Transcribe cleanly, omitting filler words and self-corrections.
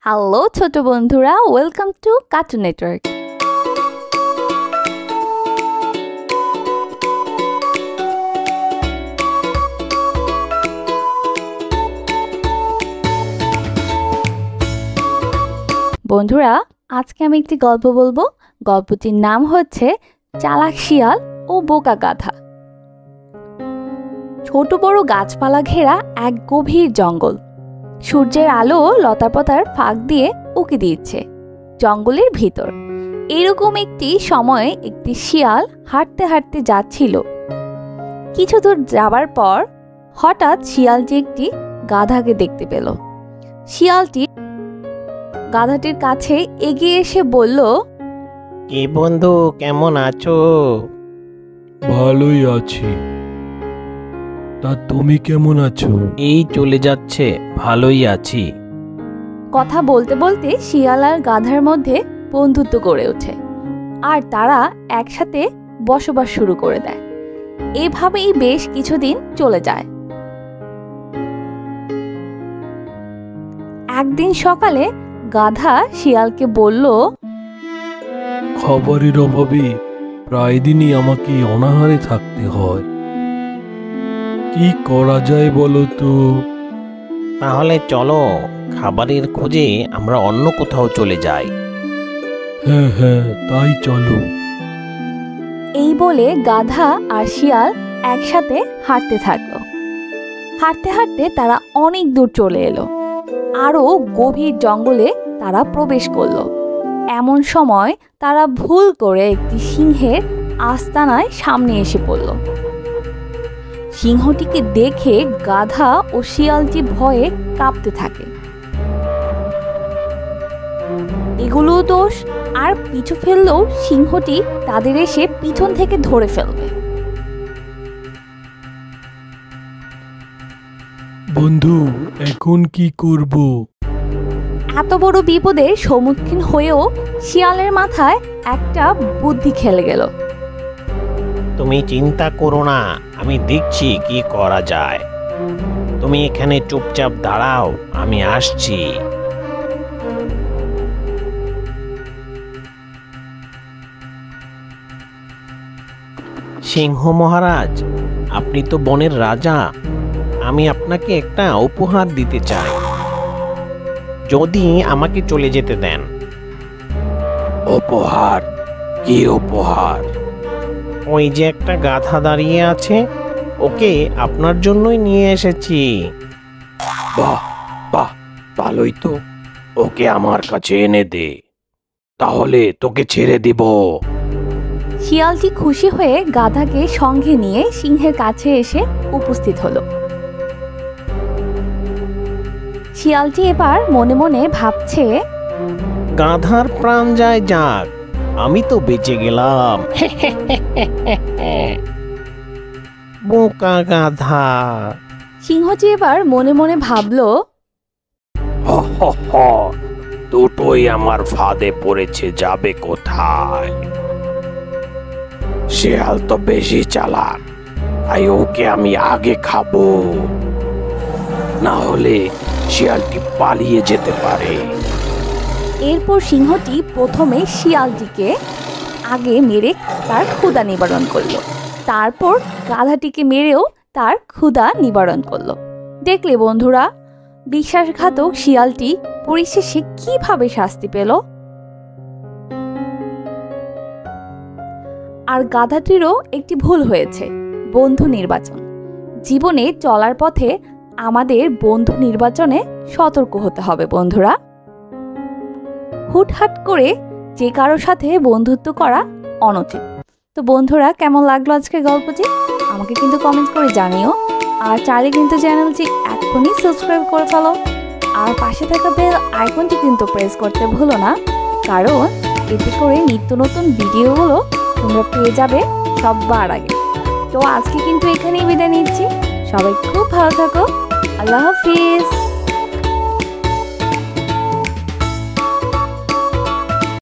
Hello ছোট বন্ধুরা, welcome to cartoon network. বন্ধুরা, আজকে আমি একটি গল্প বলবো। গল্পটির নাম হচ্ছে চালাক শিয়াল ও বোকা গাধা। ছোট বড় গাছপালা ঘেরা এক গভীর জঙ্গল। সূর্যের আলো লতাপাতার ফাঁক দিয়ে উকি দিচ্ছে জঙ্গলের ভিতর। এরকম একটি সময়ে একটি শিয়াল হাঁটতে হাঁটতে যাচ্ছিল। কিছু দূর যাবার পর হঠাৎ শিয়ালটি একটি গাধাকে দেখতে পেল। শিয়ালটি গাধাটির কাছে এগিয়ে এসে বলল, কি বন্ধু, কেমন আছো? ভালোই আছি। তা তুমি কেমন আছো? এই চলে যাচ্ছে, ভালোই আছি। কথা বলতে বলতে শিয়াল আর গাধার মধ্যে বন্ধুত্ব গড়ে ওঠে, আর তারা একসাথে বসবাস শুরু করে দেয়। এভাবেই বেশ কিছুদিন চলে যায়। একদিন সকালে গাধা শিয়ালকে বলল, খাবারের অভাবে প্রায় দিনই আমাকে অনাহারে থাকতে হয়। কি করা যায় বলো তো? তাহলে চলো, খাবারের খোঁজে আমরা অন্য কোথাও চলে যাই। হ্যাঁ, তাই চলো। এই বলে গাধা আর শিয়াল একসাথে হাঁটতে থাকলো। হাঁটতে হাঁটতে তারা অনেক দূর চলে এলো। আরো গভীর জঙ্গলে তারা প্রবেশ করলো। এমন সময় তারা ভুল করে একটি সিংহের আস্তানায় সামনে এসে পড়ল। সিংহটিকে দেখে গাধা ও শিয়ালটি ভয়ে কাঁপতে থাকে। এগুলো দোষ, আর পিছু ফেললেও সিংহটি তাদের এসে পিছন থেকে ধরে ফেলবে। বন্ধু, এখন কি করব? এত বড় বিপদের সম্মুখীন হয়েও শিয়ালের মাথায় একটা বুদ্ধি খেলে গেল। তুমি চিন্তা করো না, আমি দেখছি কি করা যায়। তুমি এখানে চুপচাপ দাঁড়াও, আমি আসছি। সিংহ মহারাজ, আপনি তো বনের রাজা। আমি আপনাকে একটা উপহার দিতে চাই, যদি আমাকে চলে যেতে দেন। উপহার? কি উপহার? ওই যে একটা গাধা দাঁড়িয়ে আছে, ওকে আপনার জন্যই নিয়ে এসেছি। বাহ, ভালোই তো। ওকে আমার কাছে এনে দে, তাহলে তোকে ছেড়ে দিব। শিয়ালটি খুশি হয়ে গাধাকে সঙ্গে নিয়ে সিংহের কাছে এসে উপস্থিত হলো। শিয়ালটি এবার মনে মনে ভাবছে, গাধার প্রাণ যায় যাক, আমি তো বেঁচে গেলাম। বোকা গাধা। সিংহটি এবার মনে মনে ভাবলো, দুটোই আমার ফাঁদে পড়েছে, যাবে কোথায়? শিয়াল তো বেশি চালাক, তাই ওকে আমি আগে খাবো, না হলে শিয়ালটি পালিয়ে যেতে পারে। এরপর সিংহটি প্রথমে শিয়ালটিকে আগে মেরে তার ক্ষুধা নিবারণ করলো। তারপর গাধাটিকে মেরেও তার ক্ষুধা নিবারণ করলো। দেখলে বন্ধুরা, বিশ্বাসঘাতক শিয়ালটি পরিশেষে কিভাবে শাস্তি পেল। আর গাধাটিরও একটি ভুল হয়েছে, বন্ধু নির্বাচন। জীবনে চলার পথে আমাদের বন্ধু নির্বাচনে সতর্ক হতে হবে বন্ধুরা। হুটহাট করে যে কারোর সাথে বন্ধুত্ব করা অনুচিত। তো বন্ধুরা, কেমন লাগলো আজকের গল্পটি আমাকে কিন্তু কমেন্ট করে জানিও। আর চাইলে কিন্তু চ্যানেলটি এখনই সাবস্ক্রাইব করে ফেলো, আর পাশে থাকা বেল আইকনটি কিন্তু প্রেস করতে ভুলো না, কারণ এতে করে নিত্য নতুন ভিডিওগুলো তোমরা পেয়ে যাবে সবার আগে। তো আজকে কিন্তু এখানেই বিদায় নিচ্ছি। সবাই খুব ভালো থাকো। আল্লাহ হাফিজ।